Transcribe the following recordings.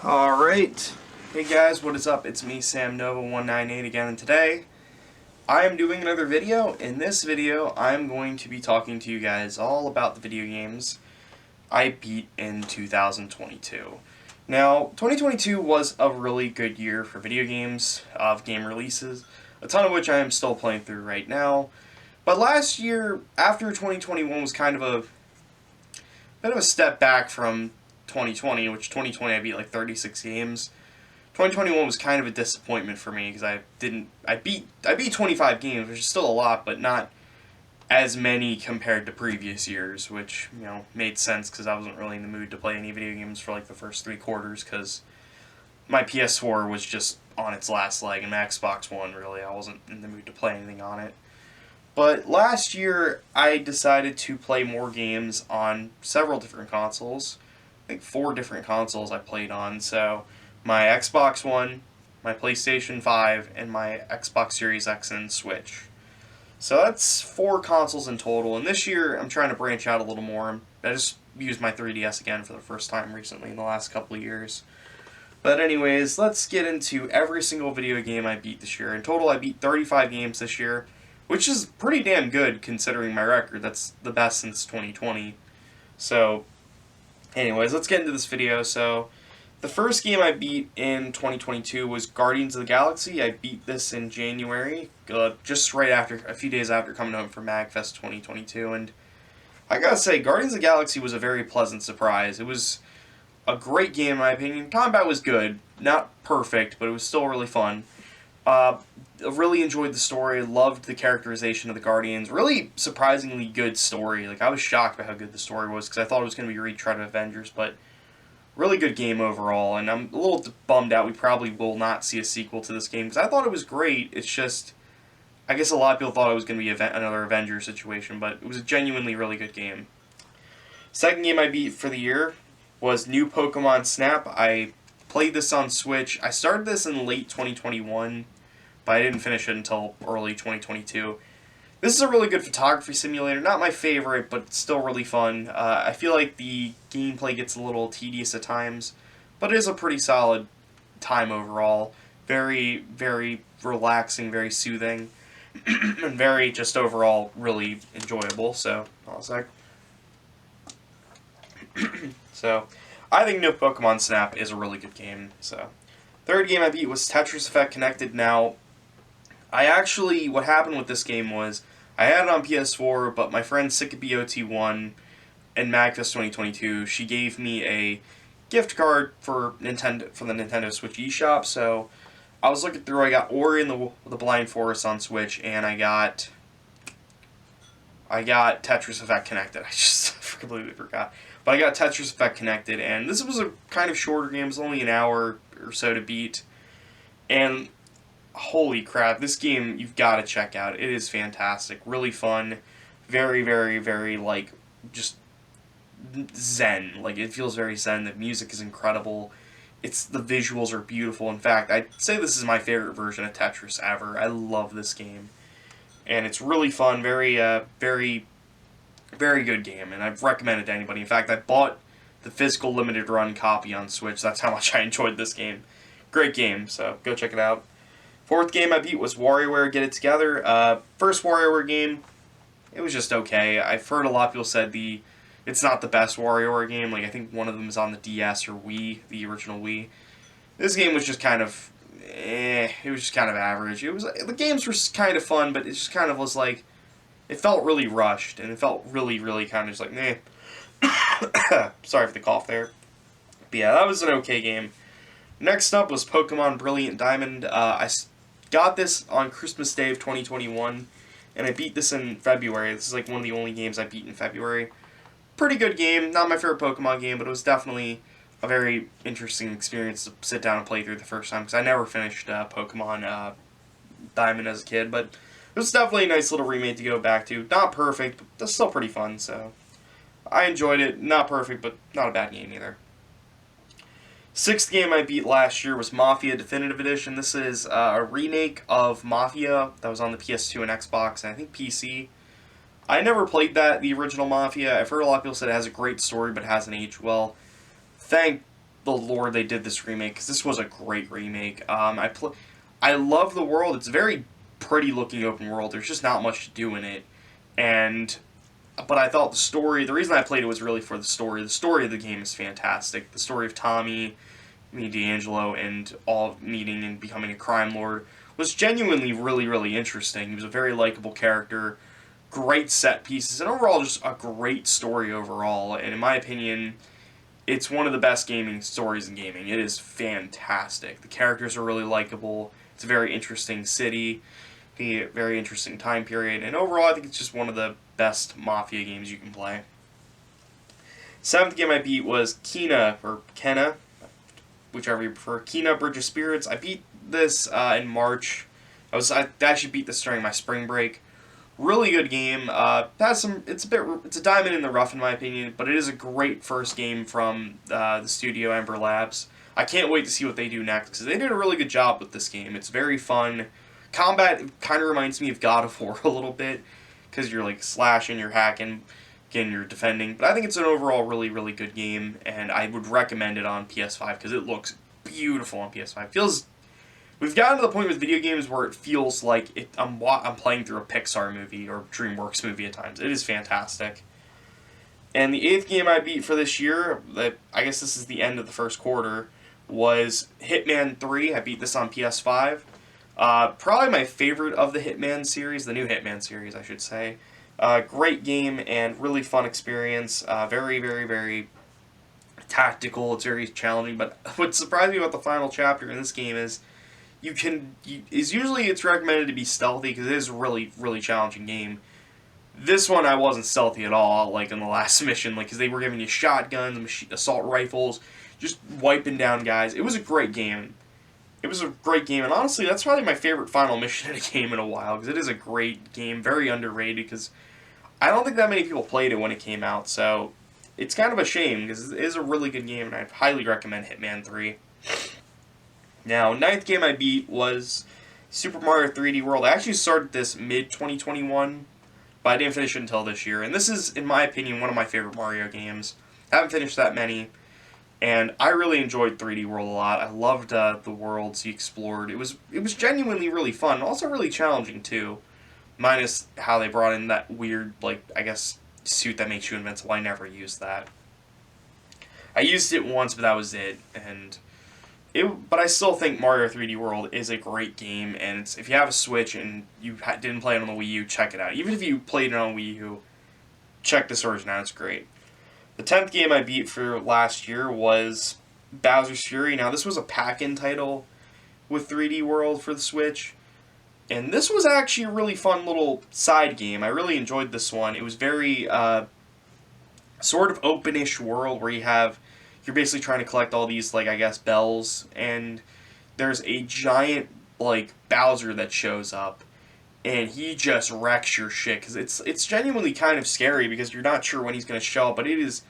Alright, hey guys, what is up? It's me, Sam Nova 198 again, and today I am doing another video. In this video, I'm going to be talking to you guys all about the video games I beat in 2022. Now, 2022 was a really good year for video games, of game releases, a ton of which I am still playing through right now. But last year, after 2021 was kind of a bit of a step back from 2020, which 2020 I beat like 36 games. 2021 was kind of a disappointment for me because I beat 25 games, which is still a lot, but not as many compared to previous years, which, you know, made sense because I wasn't really in the mood to play any video games for like the first 3 quarters because my PS4 was just on its last leg, and my Xbox One, really, I wasn't in the mood to play anything on it. But last year, I decided to play more games on several different consoles. I think 4 different consoles I played on. So, my Xbox One, my PlayStation 5, and my Xbox Series X and Switch. So that's 4 consoles in total. And this year, I'm trying to branch out a little more. I just used my 3DS again for the first time recently in the last couple of years. But anyways, let's get into every single video game I beat this year. In total, I beat 35 games this year, which is pretty damn good considering my record. That's the best since 2020. So, anyways, let's get into this video. So, the first game I beat in 2022 was Guardians of the Galaxy. I beat this in January, just right after, a few days after coming home from MagFest 2022. And I gotta say, Guardians of the Galaxy was a very pleasant surprise. It was a great game in my opinion. Combat was good, not perfect, but it was still really fun. I really enjoyed the story, loved the characterization of the Guardians. Really surprisingly good story. Like, I was shocked by how good the story was because I thought it was going to be a retread of Avengers, but really good game overall. And I'm a little bummed out we probably will not see a sequel to this game because I thought it was great. It's just, I guess a lot of people thought it was going to be another Avengers situation, but it was a genuinely really good game. Second game I beat for the year was New Pokemon Snap. I played this on Switch. I started this in late 2021, but I didn't finish it until early 2022. This is a really good photography simulator. Not my favorite, but it's still really fun. I feel like the gameplay gets a little tedious at times, but it is a pretty solid time overall. Very, very relaxing, very soothing, and very just overall really enjoyable. So, hold on a sec. So, I think New Pokemon Snap is a really good game. So, third game I beat was Tetris Effect Connected. Now, what happened with this game was, I had it on PS4, but my friend SickaBOT1 in MagFest 2022, she gave me a gift card for the Nintendo Switch eShop, so I was looking through, I got Ori and the Blind Forest on Switch, and I got Tetris Effect Connected. I just completely forgot. But I got Tetris Effect Connected, and this was a kind of shorter game. It was only an hour or so to beat. And holy crap, this game you've got to check out. It is fantastic. Really fun. Very, very, very, like, just zen. Like, it feels very zen. The music is incredible. The visuals are beautiful. In fact, I'd say this is my favorite version of Tetris ever. I love this game. And it's really fun. Very, very, very good game, and I've recommended it to anybody. In fact, I bought the physical limited run copy on Switch. That's how much I enjoyed this game. Great game, so go check it out. Fourth game I beat was WarioWare Get It Together. First WarioWare game, it was just okay. I've heard a lot of people said it's not the best WarioWare game. Like, I think one of them is on the DS or Wii, the original Wii. This game was just kind of, it was just kind of average. The games were kind of fun, but it just kind of was like, it felt really rushed, and it felt really, really kind of just like, meh. Sorry for the cough there. But yeah, that was an okay game. Next up was Pokemon Brilliant Diamond. I got this on Christmas Day of 2021, and I beat this in February. This is like one of the only games I beat in February. Pretty good game. Not my favorite Pokemon game, but it was definitely a very interesting experience to sit down and play through the first time, because I never finished Pokemon Diamond as a kid, but it was definitely a nice little remake to go back to. Not perfect, but that's still pretty fun, so I enjoyed it. Not perfect, but not a bad game either. Sixth game I beat last year was Mafia Definitive Edition. This is a remake of Mafia that was on the PS2 and Xbox, and I think PC. I never played the original Mafia. I've heard a lot of people say it has a great story, but hasn't aged well. Thank the Lord they did this remake, because this was a great remake. I love the world. It's a very pretty looking open world. There's just not much to do in it, but I thought the story. The reason I played it was really for the story. The story of the game is fantastic. The story of Tommy, D'Angelo, and all meeting and becoming a crime lord was genuinely really, really interesting. He was a very likable character, great set pieces, and overall just a great story overall. And in my opinion, it's one of the best gaming stories in gaming. It is fantastic. The characters are really likable. It's a very interesting city, a very interesting time period, and overall I think it's just one of the best Mafia games you can play. Seventh game I beat was Kena, or Kena, whichever you prefer. Kena Bridge of Spirits. I beat this in March. I actually beat this during my spring break. Really good game. It's a diamond in the rough in my opinion, but it is a great first game from the studio Ember Labs. I can't wait to see what they do next, because they did a really good job with this game. It's very fun. Combat kind of reminds me of God of War a little bit, because you're like slashing, you're hacking, again you're defending. But I think it's an overall really, really good game, and I would recommend it on PS5 because it looks beautiful on PS5. We've gotten to the point with video games where it feels like I'm playing through a Pixar movie or DreamWorks movie at times. It is fantastic. And the eighth game I beat for this year, I guess this is the end of the first quarter, was Hitman 3. I beat this on PS5. Probably my favorite of the Hitman series, the new Hitman series, I should say. Great game and really fun experience. Very, very, very tactical. It's very challenging. But what surprised me about the final chapter in this game is usually it's recommended to be stealthy because it is a really, really challenging game. This one I wasn't stealthy at all, like in the last mission, because they were giving you shotguns, assault rifles, just wiping down guys. It was a great game. And honestly, that's probably my favorite final mission in a game in a while, because it is a great game, very underrated, because I don't think that many people played it when it came out, so it's kind of a shame, because it is a really good game, and I'd highly recommend Hitman 3. Now, ninth game I beat was Super Mario 3D World. I actually started this mid-2021, but I didn't finish it until this year, and this is, in my opinion, one of my favorite Mario games. I haven't finished that many. And I really enjoyed 3D World a lot. I loved the worlds he explored. It was genuinely really fun, and also really challenging too. Minus how they brought in that weird, I guess, suit that makes you invincible. I never used that. I used it once, but that was it. But I still think Mario 3D World is a great game, and if you have a Switch and you didn't play it on the Wii U, check it out. Even if you played it on Wii U, check this version out. It's great. The 10th game I beat for last year was Bowser's Fury. Now, this was a pack-in title with 3D World for the Switch. And this was actually a really fun little side game. I really enjoyed this one. It was very sort of open-ish world where you're basically trying to collect all these, I guess, bells. And there's a giant, Bowser that shows up. And he just wrecks your shit, because it's genuinely kind of scary, because you're not sure when he's going to show up, but it is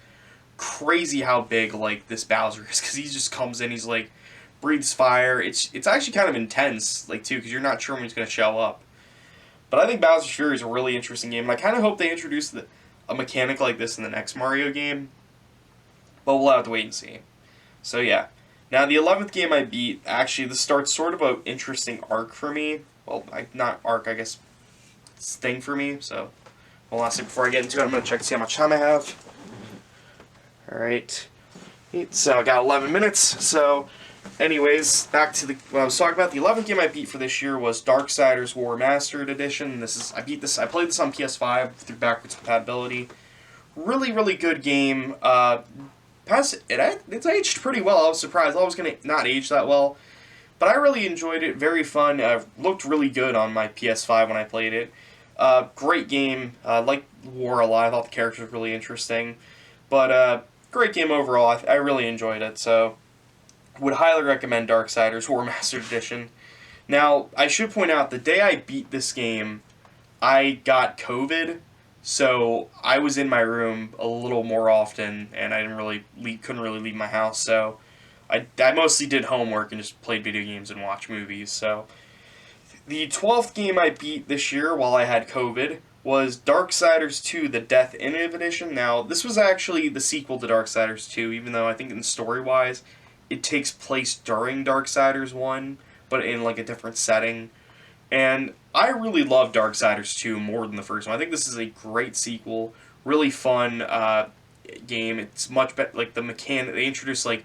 crazy how big, this Bowser is, because he just comes in, he's, breathes fire. It's actually kind of intense, too, because you're not sure when he's going to show up. But I think Bowser's Fury is a really interesting game, and I kind of hope they introduce a mechanic like this in the next Mario game, but we'll have to wait and see. So, yeah. Now, the 11th game I beat, actually, this starts sort of an interesting arc for me. Well, not arc, I guess, thing for me, so hold on a second before I get into it. I'm going to check to see how much time I have. Alright. So, I got 11 minutes, so anyways, back to what I was talking about. The 11th game I beat for this year was Darksiders War Mastered Edition. I played this on PS5 through backwards compatibility. Really, really good game. It's aged pretty well. I was surprised. I was going to not age that well. But I really enjoyed it. Very fun. Looked really good on my PS5 when I played it. Great game. Liked War a lot. I thought the characters were really interesting. But great game overall. I really enjoyed it. So would highly recommend Darksiders War Mastered Edition. Now, I should point out, the day I beat this game, I got COVID. So I was in my room a little more often, and I couldn't really leave my house. So I mostly did homework and just played video games and watched movies. So the 12th game I beat this year while I had COVID was Darksiders 2, the Definitive Edition. Now, this was actually the sequel to Darksiders 2, even though I think in story-wise, it takes place during Darksiders 1, but in like a different setting. And I really love Darksiders 2 more than the first one. I think this is a great sequel, really fun game. It's much better, like the mechanic, they introduced like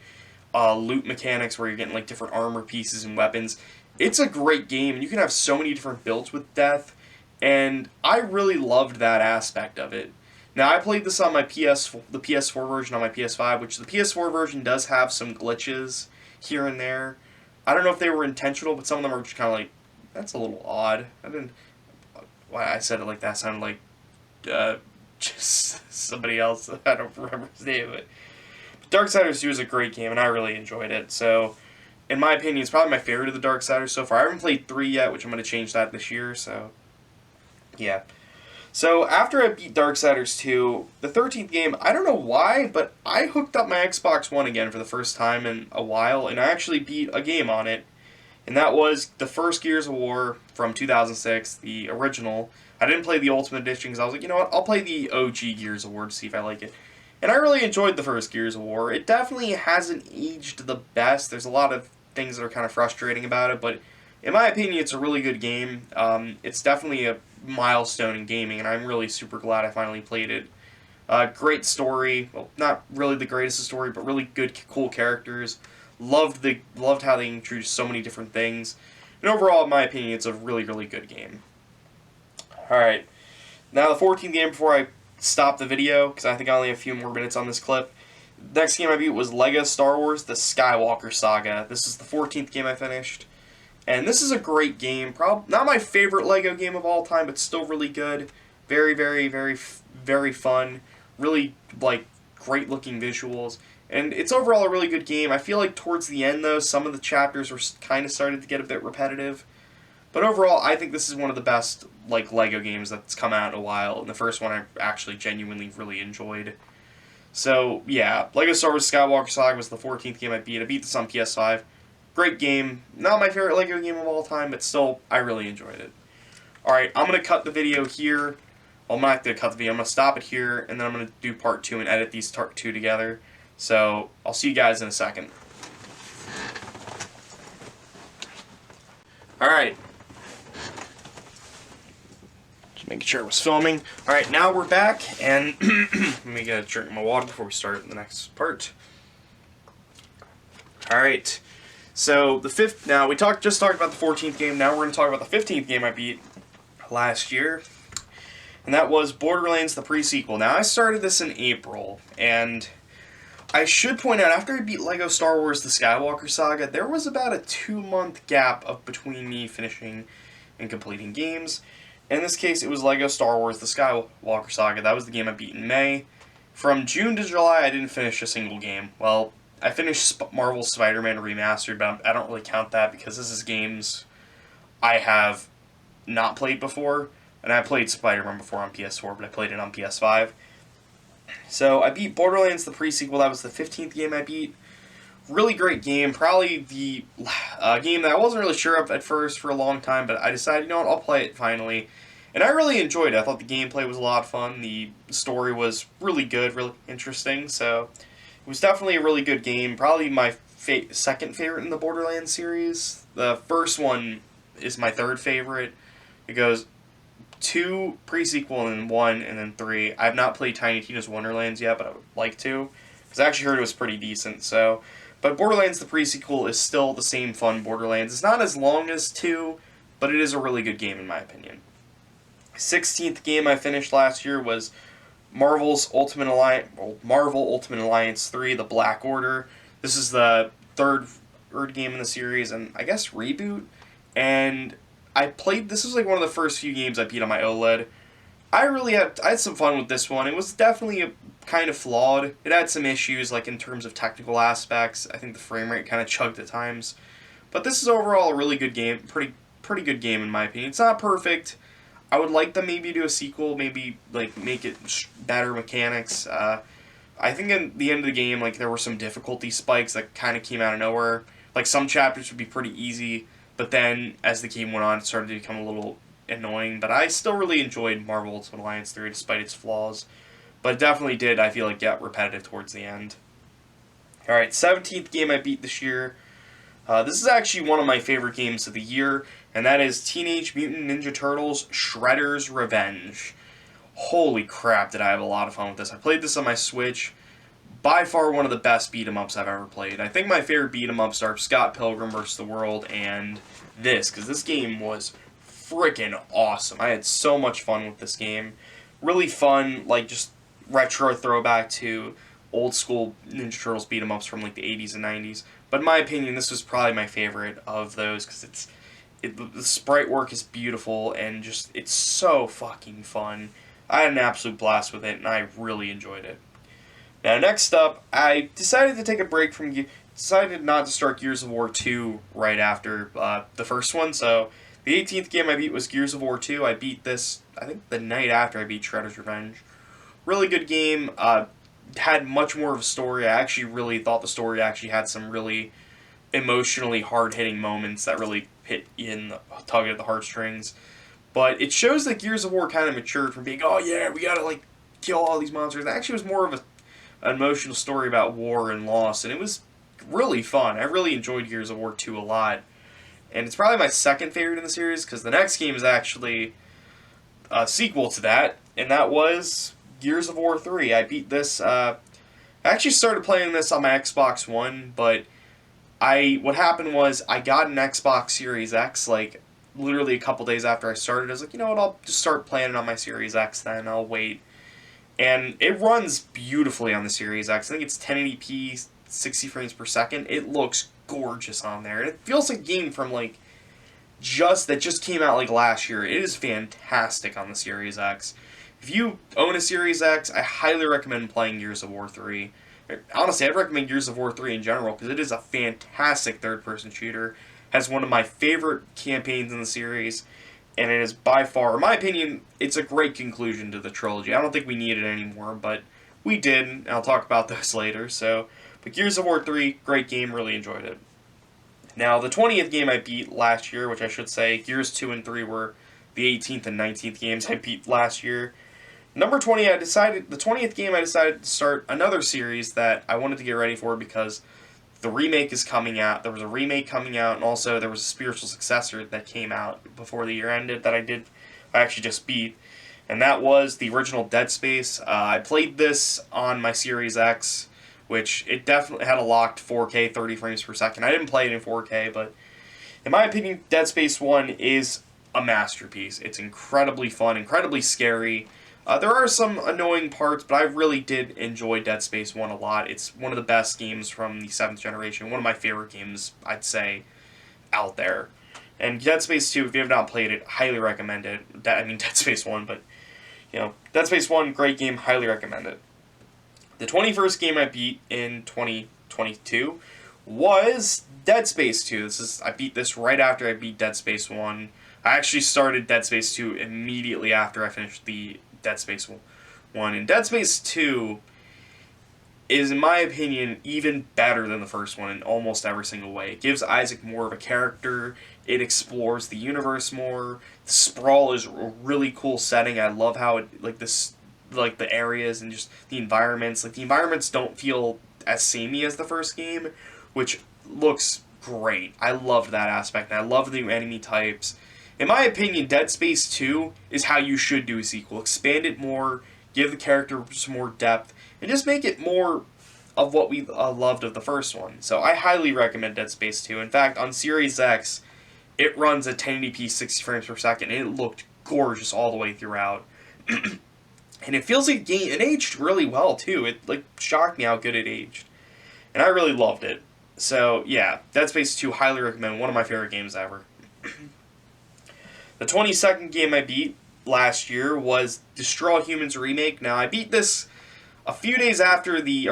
loot mechanics where you're getting like different armor pieces and weapons. It's a great game, and you can have so many different builds with Death, and I really loved that aspect of it. Now, I played this on my the PS4 version on my PS5, which the PS4 version does have some glitches here and there. I don't know if they were intentional, but some of them are just kind of like, that's a little odd. I didn't. Why I said it like that sounded like just somebody else. I don't remember his name, but Darksiders 2 is a great game, and I really enjoyed it. So, in my opinion, it's probably my favorite of the Darksiders so far. I haven't played 3 yet, which I'm going to change that this year, so yeah. So, after I beat Darksiders 2, the 13th game, I don't know why, but I hooked up my Xbox One again for the first time in a while, and I actually beat a game on it, and that was the first Gears of War from 2006, the original. I didn't play the Ultimate Edition because I was like, you know what, I'll play the OG Gears of War to see if I like it. And I really enjoyed the first Gears of War. It definitely hasn't aged the best. There's a lot of things that are kind of frustrating about it, but in my opinion, it's a really good game. It's definitely a milestone in gaming, and I'm really super glad I finally played it. Great story. Well, not really the greatest story, but really good, cool characters. Loved how they introduced so many different things. And overall, in my opinion, it's a really, really good game. Alright. Now, the 14th game before I stop the video, because I think I only have a few more minutes on this clip. The next game I beat was LEGO Star Wars The Skywalker Saga. This is the 14th game I finished. And this is a great game. Not my favorite LEGO game of all time, but still really good. Very, very, very, very fun. Really, like, great looking visuals. And it's overall a really good game. I feel like towards the end, though, some of the chapters were kind of started to get a bit repetitive. But overall, I think this is one of the best like LEGO games that's come out in a while. And the first one I actually genuinely really enjoyed. So, yeah, LEGO Star Wars Skywalker Saga was the 14th game I beat. I beat this on PS5. Great game. Not my favorite LEGO game of all time, but still, I really enjoyed it. Alright, I'm going to cut the video here. Well, I'm not going to cut the video. I'm going to stop it here, and then I'm going to do part 2 and edit these two together. So, I'll see you guys in a second. Alright. Just making sure it was filming. Alright, now we're back, and let me get a drink of my water before we start the next part. Alright. So, now we just talked about the 14th game, now we're going to talk about the 15th game I beat last year, and that was Borderlands the pre-sequel. Now, I started this in April, and I should point out, after I beat LEGO Star Wars The Skywalker Saga, there was about a 2-month gap between me finishing and completing games. In this case, it was LEGO Star Wars The Skywalker Saga. That was the game I beat in May. From June to July, I didn't finish a single game. Well, I finished Marvel's Spider-Man Remastered, but I don't really count that because this is games I have not played before. And I played Spider-Man before on PS4, but I played it on PS5. So I beat Borderlands the pre-sequel. That was the 15th game I beat. Really great game. Probably the game that I wasn't really sure of at first for a long time, but I decided, you know what, I'll play it finally. And I really enjoyed it. I thought the gameplay was a lot of fun. The story was really good, really interesting. So it was definitely a really good game. Probably my second favorite in the Borderlands series. The first one is my third favorite. It goes 2 pre-sequel and then 1 and then 3. I have not played Tiny Tina's Wonderlands yet, but I would like to, because I actually heard it was pretty decent. So, but Borderlands the pre-sequel is still the same fun Borderlands. It's not as long as 2, but it is a really good game in my opinion. 16th game I finished last year was Marvel Ultimate Alliance 3: The Black Order. This is the third game in the series, and I guess reboot. And this was like one of the first few games I beat on my OLED. I had some fun with this one. It was definitely kind of flawed. It had some issues, like in terms of technical aspects. I think the frame rate kind of chugged at times. But this is overall a really good game. Pretty good game in my opinion. It's not perfect. I would like them maybe do a sequel, maybe like make it better mechanics. I think at the end of the game, like there were some difficulty spikes that kind of came out of nowhere. Like some chapters would be pretty easy, but then as the game went on, it started to become a little annoying. But I still really enjoyed Marvel Ultimate Alliance 3 despite its flaws. But it definitely did, I feel like, get repetitive towards the end. Alright, 17th game I beat this year. This is actually one of my favorite games of the year, and that is Teenage Mutant Ninja Turtles Shredder's Revenge. Holy crap, did I have a lot of fun with this. I played this on my Switch. By far one of the best beat-em-ups I've ever played. I think my favorite beat-em-ups are Scott Pilgrim vs. the World and this, because this game was freaking awesome. I had so much fun with this game. Really fun, like, just retro throwback to old school Ninja Turtles beat-em-ups from like the 80s and 90s. But in my opinion, this was probably my favorite of those because the sprite work is beautiful and just it's so fucking fun. I had an absolute blast with it and I really enjoyed it. Now next up, I decided to take a break from decided not to start Gears of War 2 right after the first one. So the 18th game I beat was Gears of War 2. I beat this I think the night after I beat Shredder's Revenge. Really good game. Had much more of a story. I actually really thought the story actually had some really emotionally hard-hitting moments that really hit you in the tug at the heartstrings. But it shows that Gears of War kind of matured from being, oh yeah, we gotta like kill all these monsters. It actually was more of an emotional story about war and loss, and it was really fun. I really enjoyed Gears of War 2 a lot. And it's probably my second favorite in the series, because the next game is actually a sequel to that, and that was Gears of War 3. I beat this, I actually started playing this on my Xbox One, but what happened was I got an Xbox Series X, like, literally a couple days after I started. I was like, you know what, I'll just start playing it on my Series X then, I'll wait. And it runs beautifully on the Series X. I think it's 1080p, 60 frames per second. It looks gorgeous on there. And it feels like a game from, like, that just came out, like, last year. It is fantastic on the Series X. If you own a Series X, I highly recommend playing Gears of War 3. Honestly, I'd recommend Gears of War 3 in general, because it is a fantastic third-person shooter. Has one of my favorite campaigns in the series, and it is by far, in my opinion, it's a great conclusion to the trilogy. I don't think we need it anymore, but we did, and I'll talk about those later. But Gears of War 3, great game, really enjoyed it. Now, the 20th game I beat last year, which I should say, Gears 2 and 3 were the 18th and 19th games I beat last year. Number 20, the 20th game I decided to start another series that I wanted to get ready for because the remake is coming out. There was a remake coming out, and also there was a spiritual successor that came out before the year ended that I actually just beat, and that was the original Dead Space. I played this on my Series X, which it definitely had a locked 4K 30 frames per second. I didn't play it in 4K, but in my opinion, Dead Space 1 is a masterpiece. It's incredibly fun, incredibly scary. There are some annoying parts, but I really did enjoy Dead Space 1 a lot. It's one of the best games from the 7th generation. One of my favorite games, I'd say, out there. And Dead Space 2, if you have not played it, highly recommend it. Dead Space 1, but, Dead Space 1, great game, highly recommend it. The 21st game I beat in 2022 was Dead Space 2. I beat this right after I beat Dead Space 1. I actually started Dead Space 2 immediately after I finished the Dead Space 1. And Dead Space 2 is, in my opinion, even better than the first one in almost every single way. It gives Isaac more of a character. It explores the universe more. The Sprawl is a really cool setting. I love how it, the areas and just the environments. Like, the environments don't feel as samey as the first game, which looks great. I loved that aspect. And I love the new enemy types. In my opinion, Dead Space 2 is how you should do a sequel. Expand it more, give the character some more depth, and just make it more of what we loved of the first one. So I highly recommend Dead Space 2. In fact, on Series X, it runs at 1080p 60 frames per second, and it looked gorgeous all the way throughout. And it feels like it aged really well, too. It shocked me how good it aged. And I really loved it. So, yeah, Dead Space 2, highly recommend. One of my favorite games ever. The 22nd game I beat last year was Destroy All Humans Remake. Now, I beat this a few days after the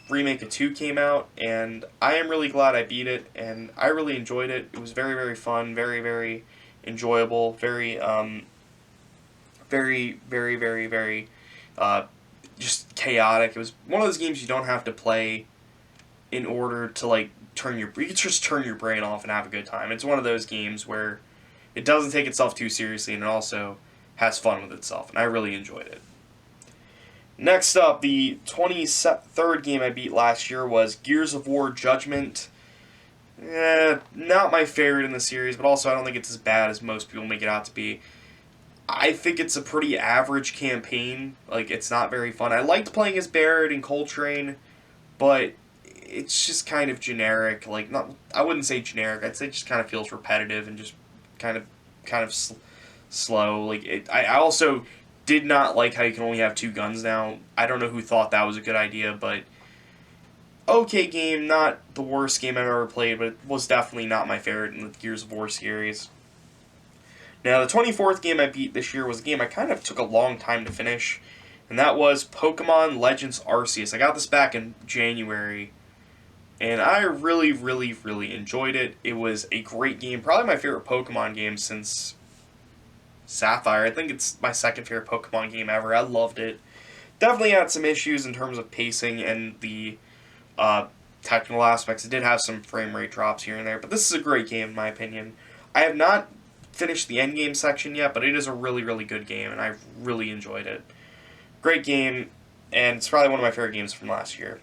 remake of 2 came out, and I am really glad I beat it, and I really enjoyed it. It was very, very fun, very, very enjoyable, very, very, very, very, very, just chaotic. It was one of those games you don't have to play in order to, you can just turn your brain off and have a good time. It's one of those games where it doesn't take itself too seriously, and it also has fun with itself, and I really enjoyed it. Next up, the 23rd game I beat last year was Gears of War Judgment. Not my favorite in the series, but also I don't think it's as bad as most people make it out to be. I think it's a pretty average campaign. Like, it's not very fun. I liked playing as Barrett and Coltrane, but it's just kind of generic. Like, not, I wouldn't say generic. I'd say it just kind of feels repetitive and just kind of slow. Like, I also did not like how you can only have 2 guns now. I don't know who thought that was a good idea, but okay game, not the worst game I've ever played, but it was definitely not my favorite in the Gears of War series. Now, the 24th game I beat this year was a game I kind of took a long time to finish, and that was Pokemon Legends Arceus. I got this back in January, and I really, really, really enjoyed it. It was a great game, probably my favorite Pokemon game since Sapphire. I think it's my second favorite Pokemon game ever. I loved it. Definitely had some issues in terms of pacing and the technical aspects. It did have some frame rate drops here and there, but this is a great game in my opinion. I have not finished the end game section yet, but it is a really, really good game, and I really enjoyed it. Great game, and it's probably one of my favorite games from last year.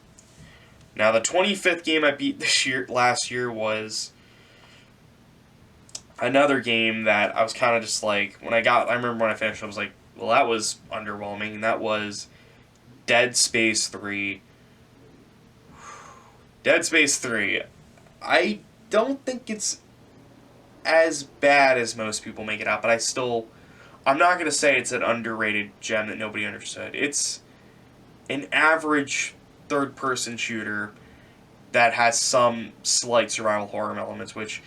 Now, the 25th game I beat last year was another game that I was kind of just like, I remember when I finished, I was like, well, that was underwhelming, and that was Dead Space 3. Dead Space 3. I don't think it's as bad as most people make it out, but I'm not going to say it's an underrated gem that nobody understood. It's an average third-person shooter that has some slight survival horror elements, which,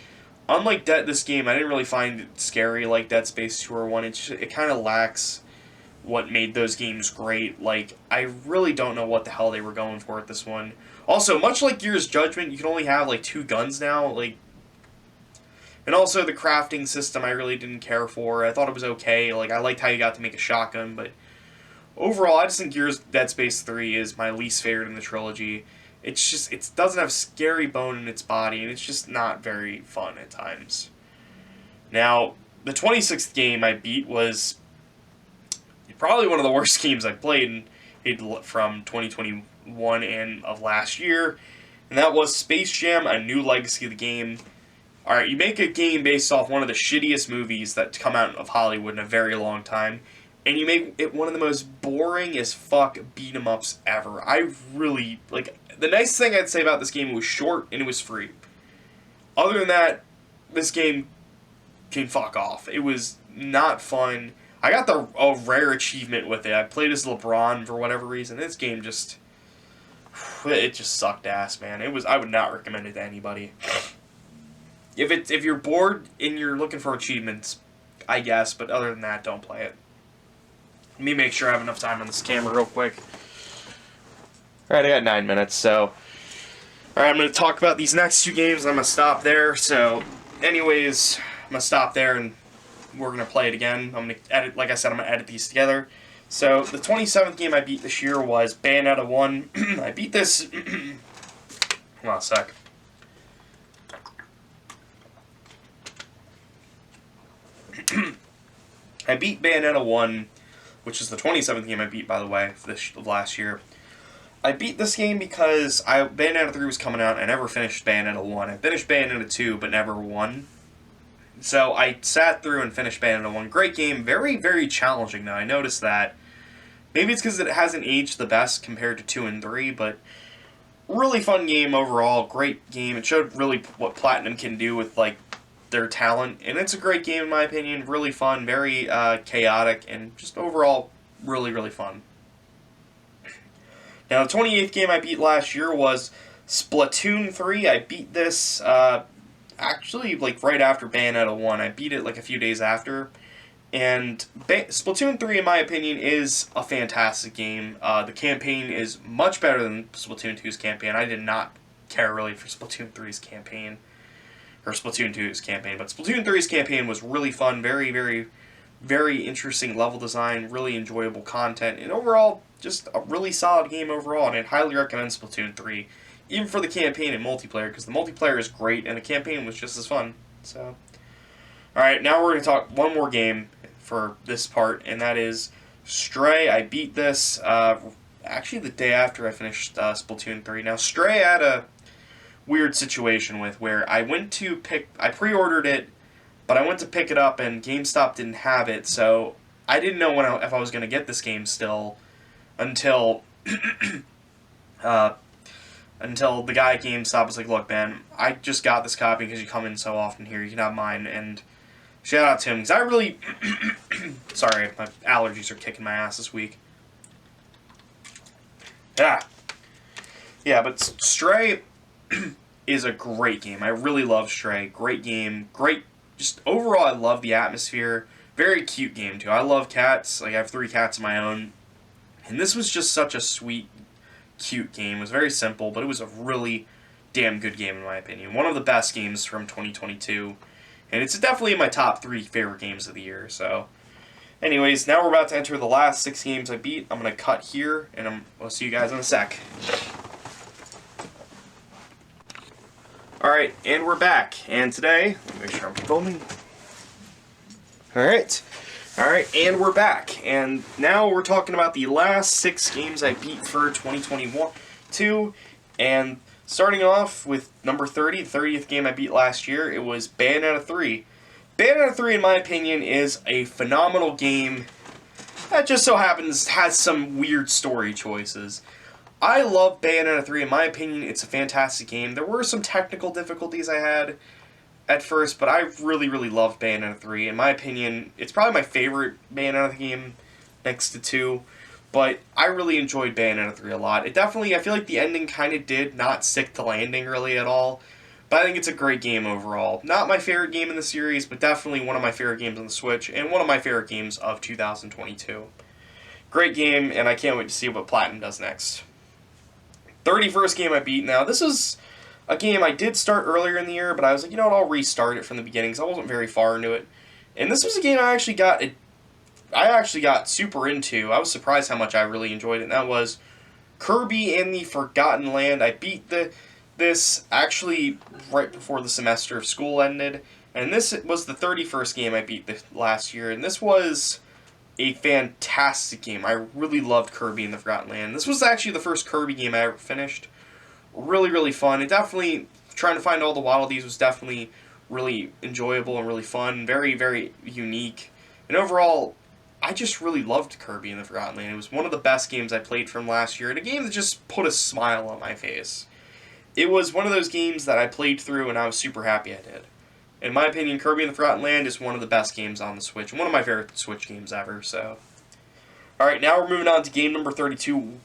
unlike this game, I didn't really find it scary like Dead Space 2 or 1. It kind of lacks what made those games great. Like, I really don't know what the hell they were going for at this one. Also, much like Gears Judgment, you can only have, like, 2 guns now, like, and also the crafting system I really didn't care for. I thought it was okay. Like, I liked how you got to make a shotgun, but overall, I just think Dead Space 3 is my least favorite in the trilogy. It doesn't have scary bone in its body, and it's just not very fun at times. Now, the 26th game I beat was probably one of the worst games I played from 2021 and of last year, and that was Space Jam: A New Legacy of the Game. Alright, you make a game based off one of the shittiest movies that come out of Hollywood in a very long time, and you make it one of the most boring as fuck beat-em-ups ever. I really, like, the nice thing I'd say about this game, it was short and it was free. Other than that, this game can fuck off. It was not fun. I got a rare achievement with it. I played as LeBron for whatever reason. This game it just sucked ass, man. I would not recommend it to anybody. If you're bored and you're looking for achievements, I guess, but other than that, don't play it. Let me make sure I have enough time on this camera real quick. Alright, I got 9 minutes, so... Alright, I'm going to talk about these next 2 games, I'm going to stop there, so... Anyways, I'm going to stop there, and we're going to play it again. I'm going to edit, like I said, I'm going to edit these together. So, the 27th game I beat this year was Bayonetta 1. I beat this... Hold on a sec. I beat Bayonetta 1, which is the 27th game I beat, by the way, of last year. I beat this game because Bayonetta 3 was coming out, and I never finished Bayonetta 1. I finished Bayonetta 2, but never 1. So I sat through and finished Bayonetta 1. Great game, very, very challenging now. I noticed that. Maybe it's because it hasn't aged the best compared to 2 and 3, but really fun game overall. Great game. It showed really what Platinum can do with, like, their talent, and it's a great game in my opinion. Really fun, very chaotic, and just overall really, really fun. Now, the 28th game I beat last year was Splatoon 3. I beat this actually like right after Bayonetta 1. I beat it like a few days after, and Splatoon 3 in my opinion is a fantastic game. The campaign is much better than Splatoon 2's campaign. I did not care really for Splatoon 3's campaign. Or Splatoon 2's campaign, but Splatoon 3's campaign was really fun, very, very, very interesting level design, really enjoyable content, and overall, just a really solid game overall, and I'd highly recommend Splatoon 3, even for the campaign and multiplayer, because the multiplayer is great, and the campaign was just as fun, so. Alright, now we're going to talk one more game for this part, and that is Stray, I beat this actually the day after I finished Splatoon 3. Now, Stray had a weird situation with where I pre-ordered it, but I went to pick it up and GameStop didn't have it, so I didn't know if I was going to get this game still until until the guy at GameStop was like, look, man, I just got this copy because you come in so often here, you can have mine, and shout out to him, because I really, sorry, my allergies are kicking my ass this week. Yeah, but Stray is a great game. I really love Stray. Great game. Just overall, I love the atmosphere. Very cute game, too. I love cats. Like, I have 3 cats of my own. And this was just such a sweet, cute game. It was very simple, but it was a really damn good game, in my opinion. One of the best games from 2022. And it's definitely in my top 3 favorite games of the year, so... Anyways, now we're about to enter the last 6 games I beat. I'm going to cut here, and I'll see you guys in a sec. Alright, and we're back. And today, let me make sure I'm filming. Alright, and we're back. And now we're talking about the last 6 games I beat for 2022. And starting off with number 30, the 30th game I beat last year, it was Bayonetta 3. Bayonetta 3, in my opinion, is a phenomenal game that just so happens has some weird story choices. I love Bayonetta 3. In my opinion, it's a fantastic game. There were some technical difficulties I had at first, but I really, really loved Bayonetta 3. In my opinion, it's probably my favorite Bayonetta game next to 2, but I really enjoyed Bayonetta 3 a lot. I feel like the ending kind of did not stick to landing really at all. But I think it's a great game overall. Not my favorite game in the series, but definitely one of my favorite games on the Switch, and one of my favorite games of 2022. Great game, and I can't wait to see what Platinum does next. 31st game I beat. Now, this is a game I did start earlier in the year, but I was like, you know what, I'll restart it from the beginning, because I wasn't very far into it. And this was a game I actually got super into. I was surprised how much I really enjoyed it, and that was Kirby and the Forgotten Land. I beat this actually right before the semester of school ended, and this was the 31st game I beat last year, and this was a fantastic game. I really loved Kirby and the Forgotten Land. This was actually the first Kirby game I ever finished. Really, really fun. It definitely, trying to find all the Waddle Dees was definitely really enjoyable and really fun. Very, very unique. And overall, I just really loved Kirby and the Forgotten Land. It was one of the best games I played from last year, and a game that just put a smile on my face. It was one of those games that I played through and I was super happy I did. In my opinion, Kirby and the Forgotten Land is one of the best games on the Switch, and one of my favorite Switch games ever, so... Alright, now we're moving on to game number 32,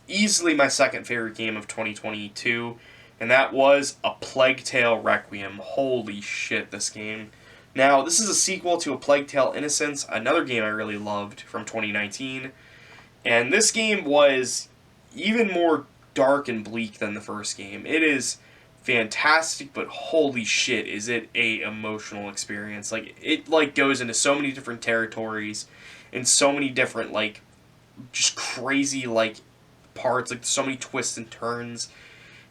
easily my second favorite game of 2022, and that was A Plague Tale Requiem. Holy shit, this game. Now, this is a sequel to A Plague Tale Innocence, another game I really loved from 2019, and this game was even more dark and bleak than the first game. It is fantastic, but holy shit, is it a emotional experience. Like, it goes into so many different territories and so many different just crazy parts, so many twists and turns.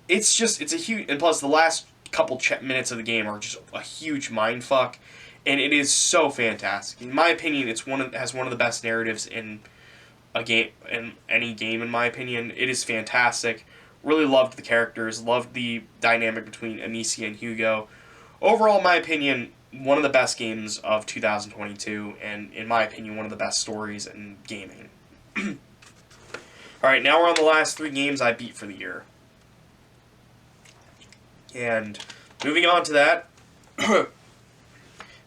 It's a huge, and plus the last couple minutes of the game are just a huge mindfuck, and it is so fantastic. In my opinion, it has one of the best narratives in a game, in any game, in my opinion. It is fantastic. Really loved the characters, loved the dynamic between Amicia and Hugo. Overall, in my opinion, one of the best games of 2022, and in my opinion, one of the best stories in gaming. Alright, now we're on the last 3 games I beat for the year. And moving on to that,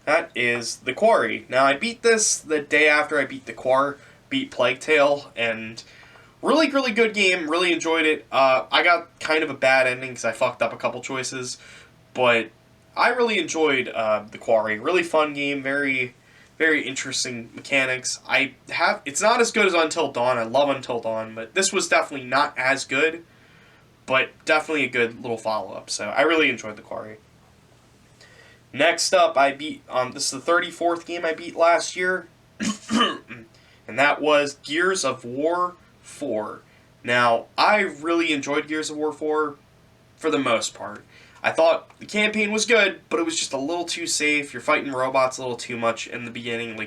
that is The Quarry. Now, I beat this the day after I beat Plague Tale, and really, really good game. Really enjoyed it. I got kind of a bad ending because I fucked up a couple choices, but I really enjoyed The Quarry. Really fun game. Very, very interesting mechanics. It's not as good as Until Dawn. I love Until Dawn, but this was definitely not as good, but definitely a good little follow-up. So I really enjoyed The Quarry. Next up, I beat this is the 34th game I beat last year. And that was Gears of War 4. Now, I really enjoyed Gears of War 4 for the most part. I thought the campaign was good, but it was just a little too safe. You're fighting robots a little too much in the beginning.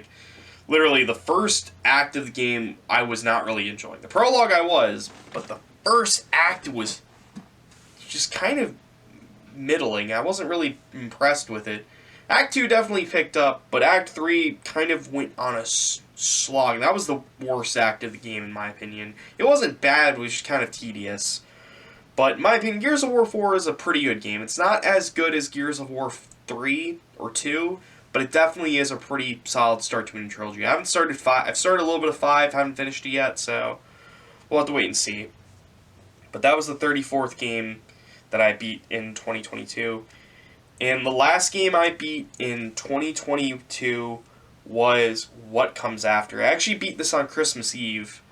literally the first act of the game I was not really enjoying. The prologue I was, but the first act was just kind of middling. I wasn't really impressed with it. Act 2 definitely picked up, but Act 3 kind of went on a slog. That was the worst act of the game, in my opinion. It wasn't bad, it was just kind of tedious. But in my opinion, Gears of War 4 is a pretty good game. It's not as good as Gears of War 3 or 2, but it definitely is a pretty solid start to a new trilogy. I haven't started 5. I've started a little bit of 5, haven't finished it yet, so we'll have to wait and see. But that was the 34th game that I beat in 2022. And the last game I beat in 2022 was What Comes After. I actually beat this on Christmas Eve,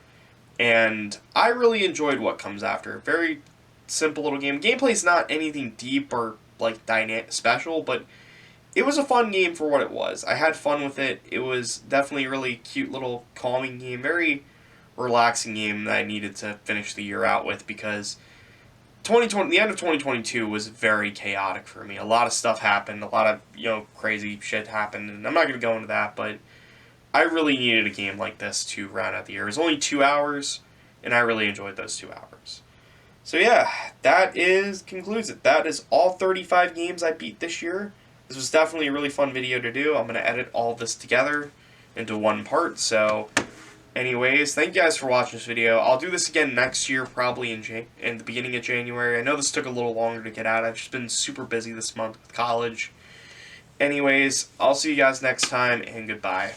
and I really enjoyed What Comes After. Very simple little game. Gameplay's not anything deep or like dynamic special, but it was a fun game for what it was. I had fun with it. It was definitely a really cute little calming game, very relaxing game that I needed to finish the year out with because 2020, the end of 2022 was very chaotic for me. A lot of stuff happened, a lot of crazy shit happened, and I'm not going to go into that, but I really needed a game like this to round out the year. It was only 2 hours, and I really enjoyed those 2 hours. So yeah, concludes it. That is all 35 games I beat this year. This was definitely a really fun video to do. I'm going to edit all this together into one part. So anyways, thank you guys for watching this video. I'll do this again next year, probably in the beginning of January. I know this took a little longer to get out. I've just been super busy this month with college. Anyways, I'll see you guys next time, and goodbye.